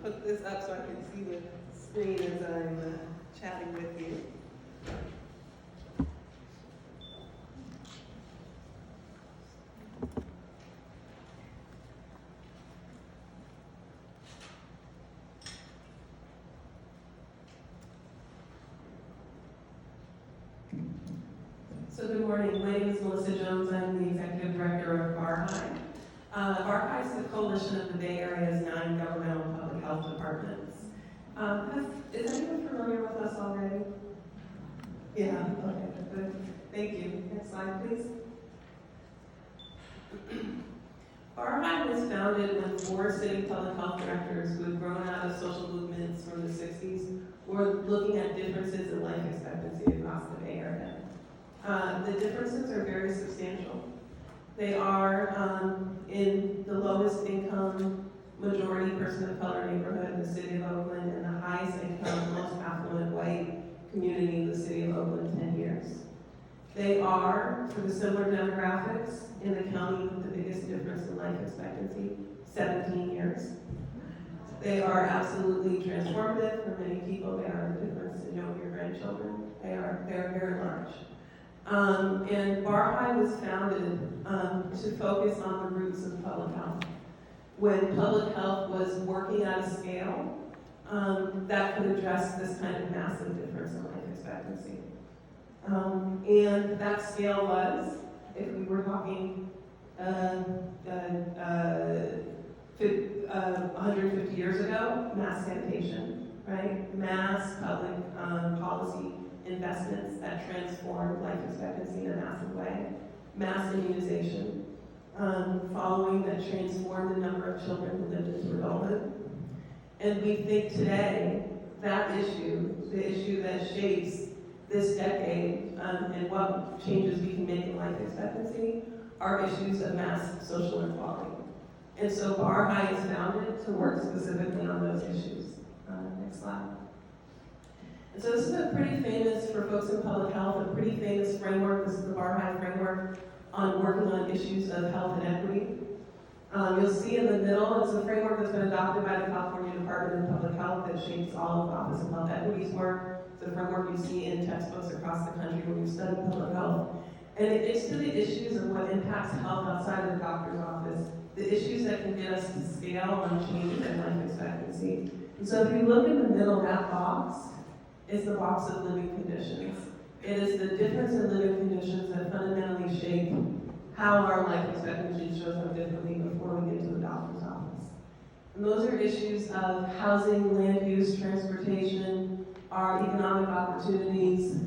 hook this up so I can see the screen as I'm chatting with you. So good morning. My name is Melissa Jones. I'm the Executive Director of BARHII. BARHII is the coalition of the Bay Area's 9 governmental public health departments. Is anyone familiar with us already? Yeah, okay, good. Thank you. Next slide, please. BARHII was founded when 4 city public health directors who had grown out of social movements from the 60s were looking at differences in life expectancy across the Bay Area. The differences are very substantial. They are in the lowest income, majority person of color neighborhood in the city of Oakland and the highest income, most affluent white community in the city of Oakland 10 years. They are, for the similar demographics, in the county with the biggest difference in life expectancy, 17 years. They are absolutely transformative for many people. They are the difference in your grandchildren. They are very large. And BARHII was founded to focus on the roots of public health. When public health was working at a scale that could address this kind of massive difference in life expectancy. And that scale was, if we were talking 150 years ago, mass sanitation, right? Mass public policy investments that transformed life expectancy in a massive way. Mass immunization, following that transformed the number of children who lived into adulthood. And we think today that issue, the issue that shapes this decade and what changes we can make in life expectancy, are issues of mass social inequality. And so BARHII is founded to work specifically on those issues. Next slide. And so this is a pretty famous, for folks in public health, a pretty famous framework. This is the BARHII framework on working on issues of health inequity. You'll see in the middle, it's a framework that's been adopted by the California Department of Public Health that shapes all of the Office of Health Equity's work. It's a framework you see in textbooks across the country when you study public health. And it gets to the issues of what impacts health outside of the doctor's office, the issues that can get us to scale on change in life expectancy. And so if you look in the middle, that box is the box of living conditions. It is the difference in living conditions that fundamentally shape how our life expectancy shows up differently before we get to the doctor's office. And those are issues of housing, land use, transportation, our economic opportunities,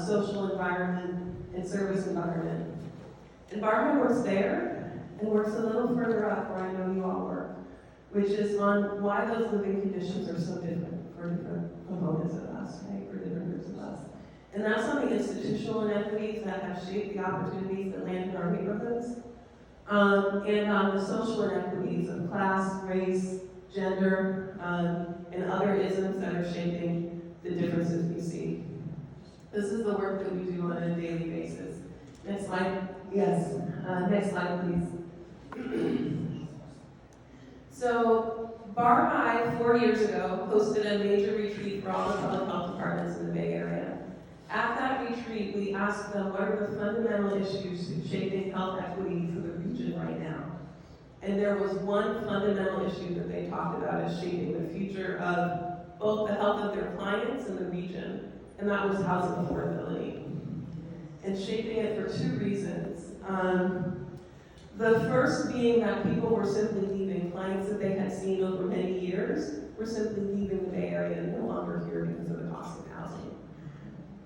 social environment, and service environment. And BARHII works there and works a little further up where I know you all work, which is on why those living conditions are so different for different components of us, right, for different groups of us. And that's on the institutional inequities that have shaped the opportunities that land in our neighborhoods, and on the social inequities of class, race, gender, and other isms that are shaping the differences we see. This is the work that we do on a daily basis. Next slide. Yes. Next slide, please. So, BARHII 4 years ago hosted a major retreat for all the public health departments in the Bay Area. At that retreat, we asked them what are the fundamental issues shaping health equity for the region right now. And there was one fundamental issue that they talked about as shaping the future of both the health of their clients and the region, and that was housing affordability. And shaping it for 2 reasons. The first being that people were simply leaving. Clients that they had seen over many years were simply leaving the Bay Area and no longer here because of the cost of housing.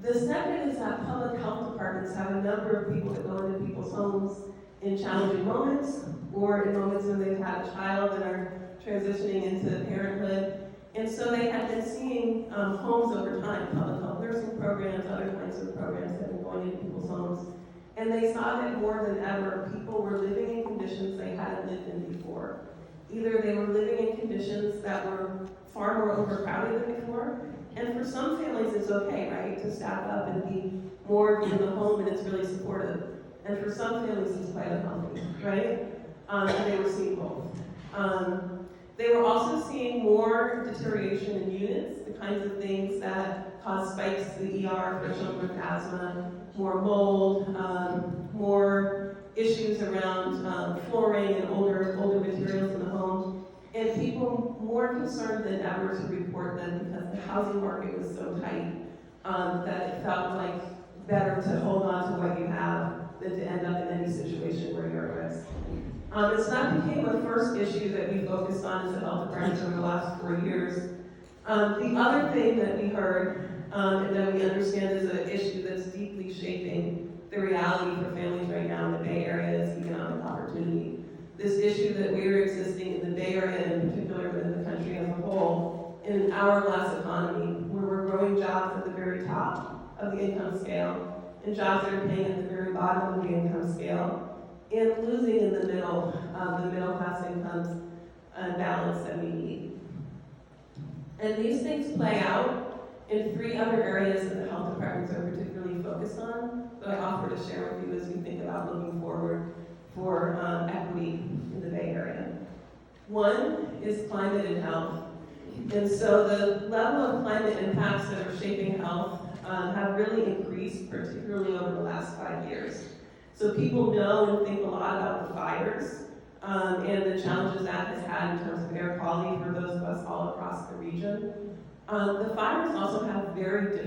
The second is that public health departments have a number of people that go into people's homes in challenging moments or in moments when they've had a child and are transitioning into parenthood. And so they have been seeing homes over time, public health nursing programs, other kinds of programs that have been going into people's homes. And they saw that more than ever, people were living in conditions they hadn't lived in before. Either they were living in conditions that were far more overcrowded than before, and for some families it's okay, right, to staff up and be more in the home and it's really supportive. And for some families it's quite unhealthy, right? And they were seeing both. They were also seeing more more deterioration in units, the kinds of things that cause spikes to the ER for children with asthma, more mold, more issues around flooring and older materials in the home, and people more concerned than ever to report them because the housing market was so tight that it felt like better to hold on to what you have than to end up in any situation where you're at risk. And so that became the first issue that we focused on as a health department over the last 4 years. The other thing that we heard and that we understand is an issue that's deeply shaping the reality for families right now in the Bay Area is economic opportunity. This issue that we're existing in the Bay Area, in particular, but in the country as a whole, in an hourglass economy where we're growing jobs at the very top of the income scale and jobs that are paying at the very bottom of the income scale, and losing in the middle of the middle class incomes balance that we need. And these things play out in 3 other areas that the health departments are particularly focused on, that I offer to share with you as we think about moving forward for equity in the Bay Area. One is climate and health. And so the level of climate impacts that are shaping health have really increased, particularly over the last 5 years. So people know and think a lot about the fires and the challenges that has had in terms of air quality for those of us all across the region. The fires also have very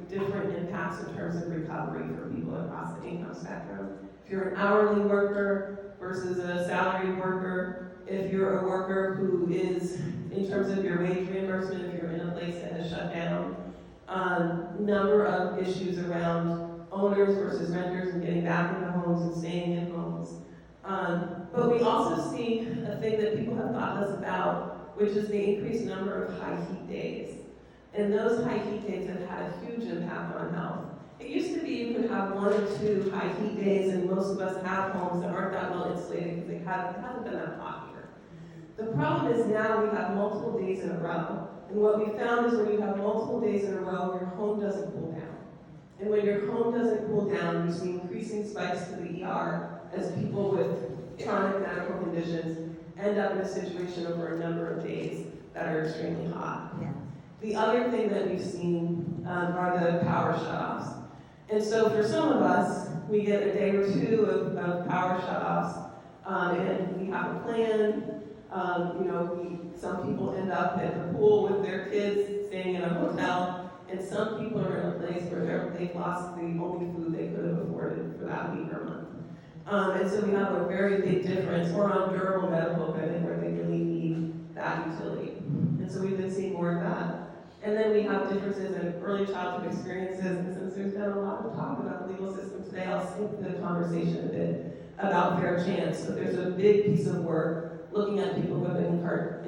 different impacts in terms of recovery for people across the income spectrum. If you're an hourly worker versus a salaried worker, if you're a worker who is, in terms of your wage reimbursement, if you're in a place that has shut down, number of issues around owners versus renters and getting back into homes and staying in homes. But we also see a thing that people have thought less about, which is the increased number of high heat days. And those high heat days have had a huge impact on health. It used to be you could have 1 or 2 high heat days, and most of us have homes that aren't that well insulated because it hasn't been that hot here. The problem is now we have multiple days in a row. And what we found is when you have multiple days in a row, your home doesn't cool down. And when your home doesn't cool down, you see increasing spikes to the ER as people with chronic medical conditions end up in a situation over a number of days that are extremely hot. Yeah. The other thing that we've seen are the power shutoffs. And so for some of us, we get a day or 2 of power shutoffs, and we have a plan. Some people end up at the pool with their kids, staying in a hotel, and some people are in a place where they've lost the only food they could have afforded for that week or month. And so we have a very big difference. We're on durable medical equipment where they really need that utility. And so we've been seeing more of that. And then we have differences in early childhood experiences, and since there's been a lot of talk about the legal system today, I'll skip the conversation a bit about fair chance. But there's a big piece of work looking at people who have been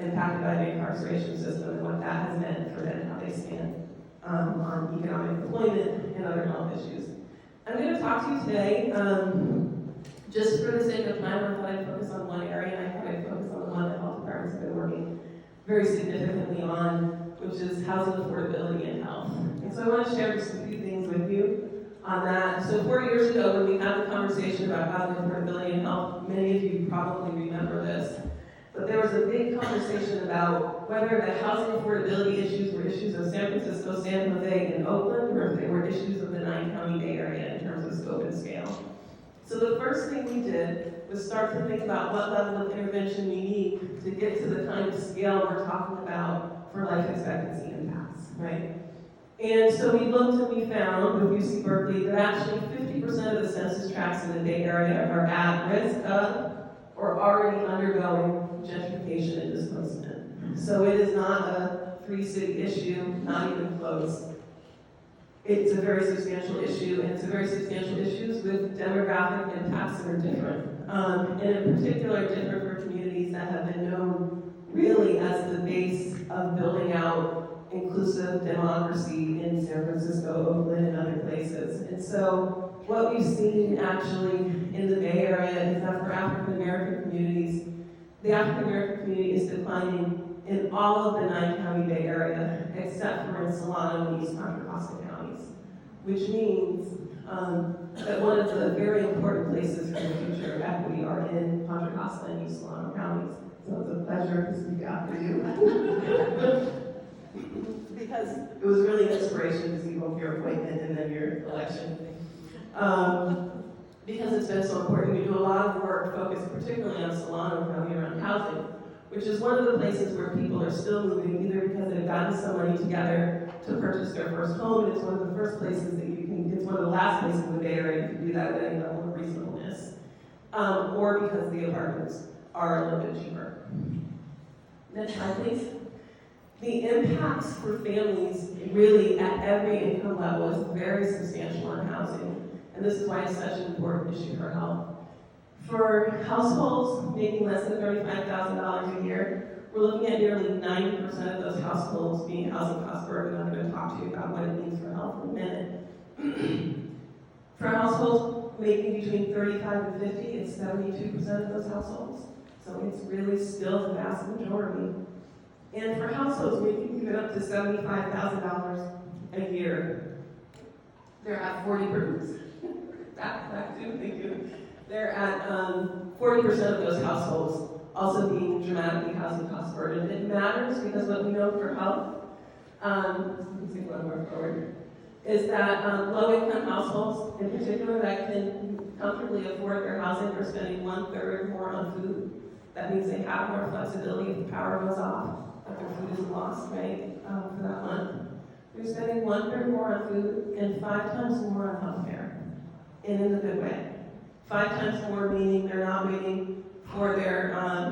impacted by the incarceration system and what that has meant for them and how they stand on economic employment and other health issues. I'm going to talk to you today, just for the sake of time, I thought I'd focus on one area, and I thought I'd focus on the one that health departments have been working very significantly on, which is housing affordability and health. And so I want to share just a few things with you on that. So 4 years ago, when we had the conversation about housing affordability and health, many of you probably remember this, but there was a big conversation about whether the housing affordability issues were issues of San Francisco, San Jose, and Oakland, or if they were issues of the 9-county Bay Area in terms of scope and scale. So the first thing we did was start to think about what level of intervention we need to get to the kind of scale we're talking about for life expectancy impacts, right? And so we looked and we found with UC Berkeley that actually 50% of the census tracts in the Bay Area are at risk of or already undergoing gentrification and displacement. So it is not a 3-city issue, not even close. It's a very substantial issue, and it's a very substantial issue with demographic impacts that are different. And in particular, different for communities that have been known really as the base of building out inclusive democracy in San Francisco, Oakland, and other places. And so what we've seen actually in the Bay Area is that for African American communities, the African American community is declining in all of the 9-county Bay Area, except for in Solano and East Contra Costa counties, which means that one of the very important places for the future of equity are in Contra Costa and East Solano counties. so it's a pleasure to speak after you. Because it was really an inspiration to see both your appointment and then your election. Because it's been so important, we do a lot of work focused particularly on Solano County around housing, which is one of the places where people are still moving, either because they've gotten some money together to purchase their first home, and it's one of the first places that you can, it's one of the last places in the Bay Area you can do that at any level of reasonableness, or because the apartments are a little bit cheaper. Next slide, please. The impacts for families really at every income level is very substantial on housing. And this is why it's such an important issue for health. For households making less than $35,000 a year, we're looking at nearly 90% of those households being housing cost burden. I'm going to talk to you about what it means for health in a minute. For households making between 35 and 50, it's 72% of those households. So it's really still the vast majority. And for households making even up to $75,000 a year, they're at 40%. Back to, thank you. They're at 40% of those households also being dramatically housing cost burden. It matters because what we know for health, let's see one more forward, is that low-income households, in particular, that can comfortably afford their housing, are spending 1/3 more on food. That means they have more flexibility if the power goes off, but their food is lost, right, for that month. They're spending 1/3 more on food and 5 times more on healthcare. And in a good way. 5 times more meaning they're not waiting for their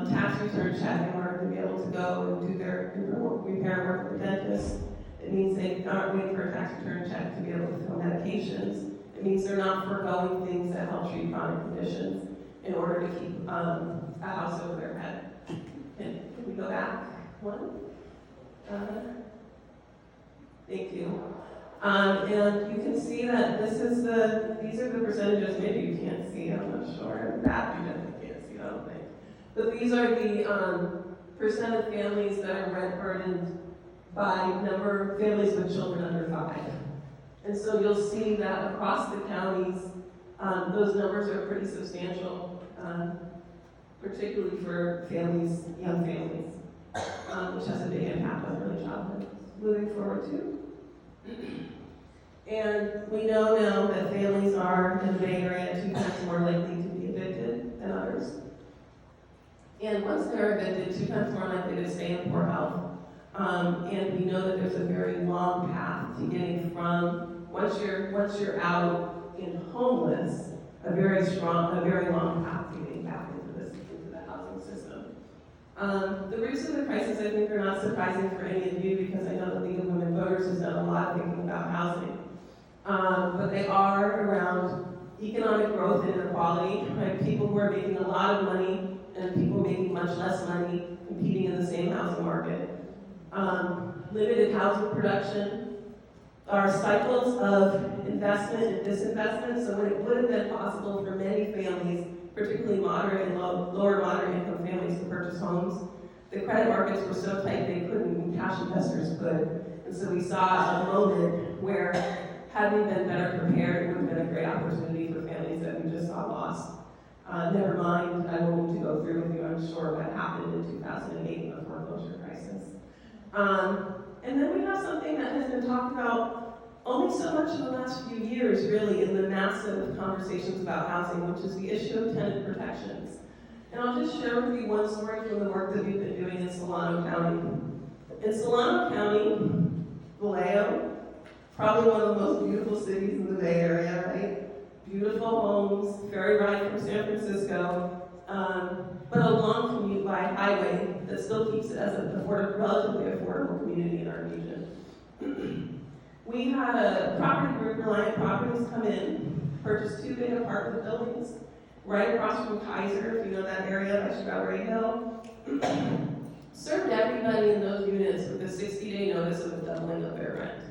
tax return check in order to be able to go and do their repair work at the dentist. It means they aren't waiting for a tax return check to be able to fill medications. It means they're not foregoing things that help treat chronic conditions in order to keep a house over their head. Can we go back one? Thank you. And you can see that these are the percentages, maybe you can't see, I'm not sure. That you definitely can't see, I don't think. But these are the percent of families that are rent burdened by number of families with children under 5. And so you'll see that across the counties, those numbers are pretty substantial, particularly for families, young families, which has a big impact on early childhood. Moving forward too. And we know now that families are in the Bay Area 2 times more likely to be evicted than others. And once they're evicted, 2 times more likely to stay in poor health. And we know that there's a very long path to getting from, once you're out in homeless, a very long path to getting back into the housing system. The roots of the crisis, I think, are not surprising for any of you because I know the League of Women Voters has done a lot of thinking about housing. But they are around economic growth and inequality, right? People who are making a lot of money and people making much less money competing in the same housing market. Limited housing production, our cycles of investment and disinvestment. So when it would have been possible for many families, particularly moderate and lower moderate income families, to purchase homes, the credit markets were so tight they couldn't, and cash investors could. And so we saw a moment where, had we been better prepared, it would have been a great opportunity for families that we just saw lost. Never mind, I won't need to go through with you, I'm sure, what happened in 2008 in the foreclosure crisis. And then we have something that has been talked about only so much in the last few years, really, in the massive conversations about housing, which is the issue of tenant protections. And I'll just share with you one story from the work that we've been doing in Solano County. In Solano County, Vallejo, probably one of the most beautiful cities in the Bay Area, right? Beautiful homes, ferry ride from San Francisco, but a long commute by highway that still keeps it as a relatively affordable community in our region. We had a property group, Reliant Properties, come in, purchase 2 big apartment buildings right across from Kaiser, if you know that area by Strawberry Hill. Served everybody in those units with a 60-day notice of a doubling of their rent.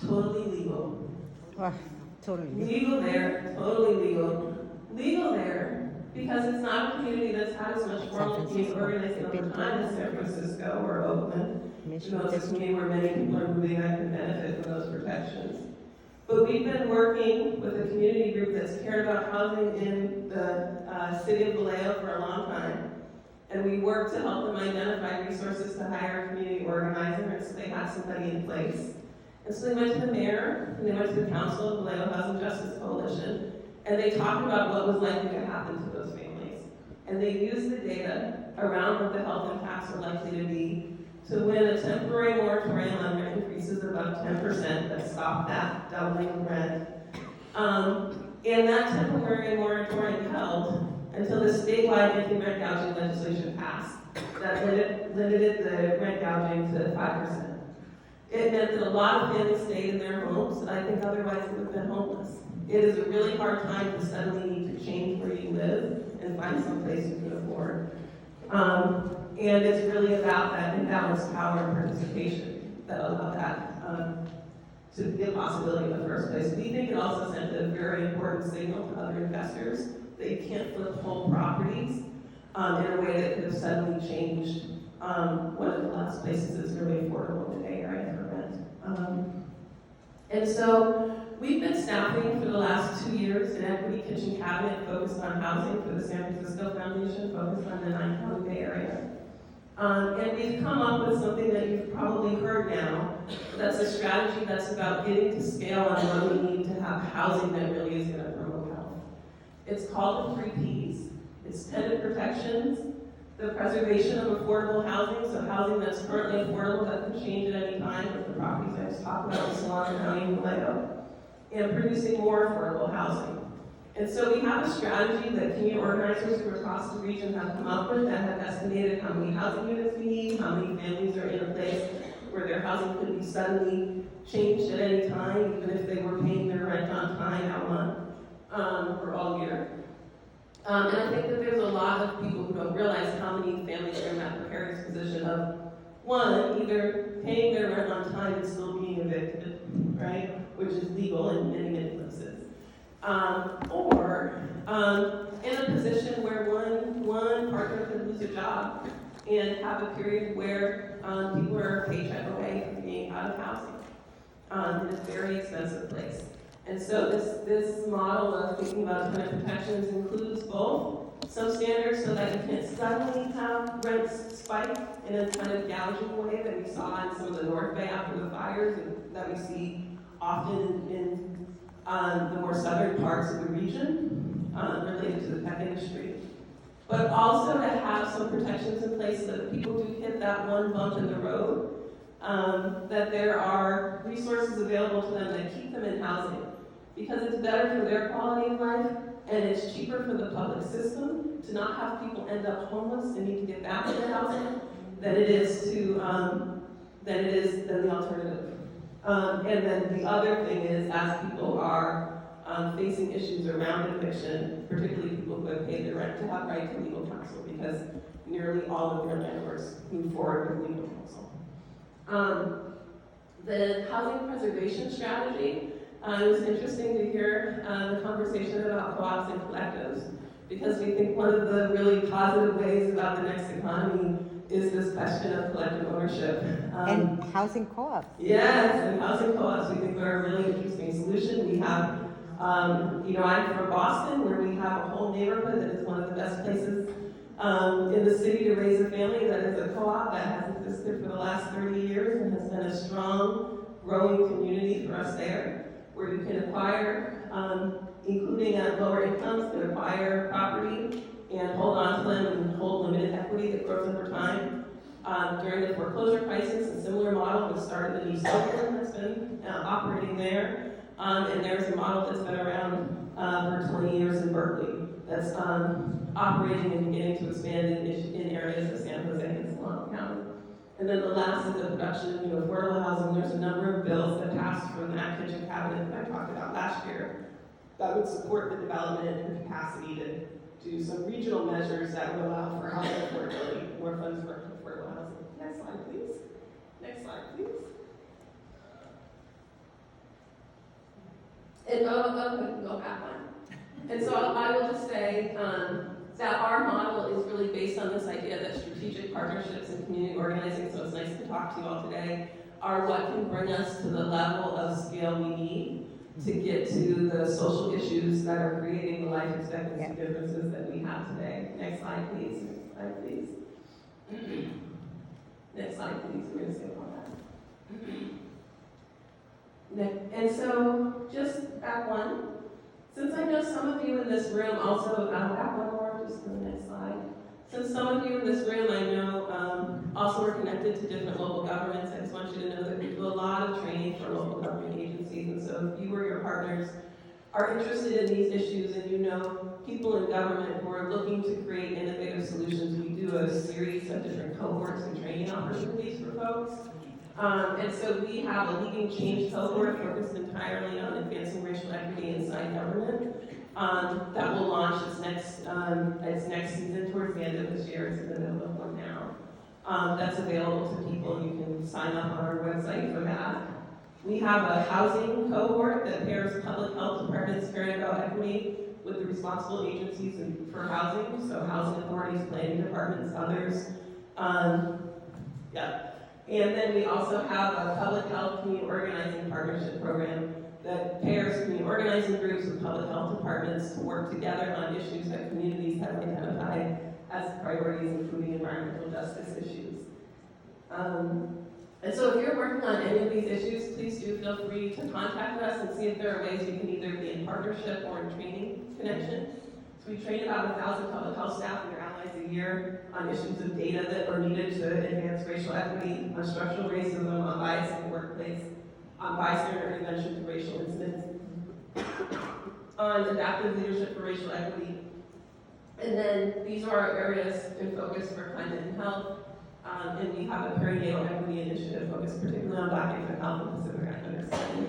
Totally legal. Totally. Legal there, totally legal. Legal there because it's not a community that's had as much formal organization over time as San Francisco or Oakland. You know, it's a community where many people are moving that can benefit from those protections. But we've been working with a community group that's cared about housing in the city of Vallejo for a long time. And we worked to help them identify resources to hire a community organizer, and so they had somebody in place. And so they went to the mayor, and they went to the council of Vallejo Housing Justice Coalition, and they talked about what was likely to happen to those families. And they used the data around what the health impacts are likely to be to win a temporary moratorium on rent increases above 10% that stopped that doubling of rent. And that temporary moratorium held until the statewide anti-rent gouging legislation passed that limited the rent gouging to 5%. It meant that a lot of families stayed in their homes that I think otherwise would have been homeless. It is a really hard time to suddenly need to change where you live and find some place you can afford. And it's really about that imbalanced power and participation that allowed that to be a possibility in the first place. We think it also sent a very important signal to other investors that you can't flip whole properties in a way that could have suddenly changed one of the last places that's really affordable in the Bay Area for rent. And so we've been staffing for the last 2 years an equity kitchen cabinet focused on housing for the San Francisco Foundation, focused on the 9-county Bay Area. And we've come up with something that you've probably heard now. That's a strategy that's about getting to scale on what we need to have housing that really is going to promote health. It's called the 3 Ps. It's tenant protections, the preservation of affordable housing, so housing that's currently affordable that can change at any time, like the properties I just talked about in Solano County and Vallejo, and producing more affordable housing. And so we have a strategy that community organizers from across the region have come up with that have estimated how many housing units we need, how many families are in a place where their housing could be suddenly changed at any time, even if they were paying their rent on time out month or all year. And I think that there's a lot of people who don't realize how many families are in that precarious position of, one, either paying their rent on time and still being evicted, right, which is legal in many, many places. Or in a position where one partner could lose a job and have a period where people are a paycheck away from being out of housing in a very expensive place. And so this model of thinking about tenant protections includes both some standards so that you can't suddenly have rents spike in a kind of gouging way that we saw in some of the North Bay after the fires and that we see often in the more southern parts of the region related to the tech industry. But also to have some protections in place so that if people do hit that one bump in the road, that there are resources available to them that keep them in housing. Because it's better for their quality of life and it's cheaper for the public system to not have people end up homeless and need to get back into housing than it is than the alternative. And then the other thing is, as people are facing issues around eviction, particularly people who have paid their rent, to have right to legal counsel, because nearly all of their landlords move forward with legal counsel. The housing preservation strategy, it was interesting to hear the conversation about co-ops and collectives, because we think one of the really positive ways about the next economy is this question of collective ownership. And housing co-ops. Yes, and housing co-ops we think are a really interesting solution. We have, I'm from Boston, where we have a whole neighborhood that is one of the best places in the city to raise a family that is a co-op that has existed for the last 30 years and has been a strong, growing community for us there, where you can acquire, including at lower incomes, can acquire property and hold on to them and hold limited equity that grows over time. During the foreclosure crisis, a similar model was started in East Oakland that's been operating there. And there's a model that's been around for 20 years in Berkeley that's operating and beginning to expand in areas of San Jose and Solano County. And then the last is the production of new affordable housing. There's a number of bills that passed from that kitchen cabinet that I talked about last year that would support the development and capacity to do some regional measures that would allow for housing affordability, more funds for affordable housing. Next slide, please. Next slide, please. And go back one. And so I will just say that our model is really based on this idea that strategic partnerships and community organizing, so it's nice to talk to you all today, are what can bring us to the level of scale we need to get to the social issues that are creating the life expectancy Yeah. differences that we have today. Next slide, please. Next slide, please. Next slide, please. We're going to skip on that. And so, just back one. Since I know some of you in this room also, back one more, just to the next slide. Since some of you in this room I know also are connected to different local governments, I just want you to know that we do a lot of training for local government agencies. And so if you or your partners are interested in these issues and you know people in government who are looking to create innovative solutions, we do a series of different cohorts and training opportunities for folks. And so we have a Leading Change cohort focused entirely on advancing racial equity inside government. That will launch its next season towards the end of this year. It's in the middle of one now. That's available to people. You can sign up on our website for that. We have a housing cohort that pairs public health departments caring about equity with the responsible agencies for housing, so housing authorities, planning departments, others. And then we also have a public health community organizing partnership program that pairs community organizing groups with public health departments to work together on issues that communities have identified as priorities, including environmental justice issues. And so if you're working on any of these issues, please do feel free to contact us and see if there are ways we can either be in partnership or in training connection. So we train about 1,000 public health staff and their allies a year on issues of data that are needed to advance racial equity, on structural racism, on bias in the workplace, on bystander intervention to racial incidents, on adaptive leadership for racial equity. And then these are our areas in focus for climate and health. And we have a perinatal equity initiative focused particularly on Black infant health and Pacific Islander study.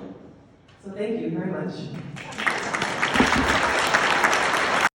So thank you very much.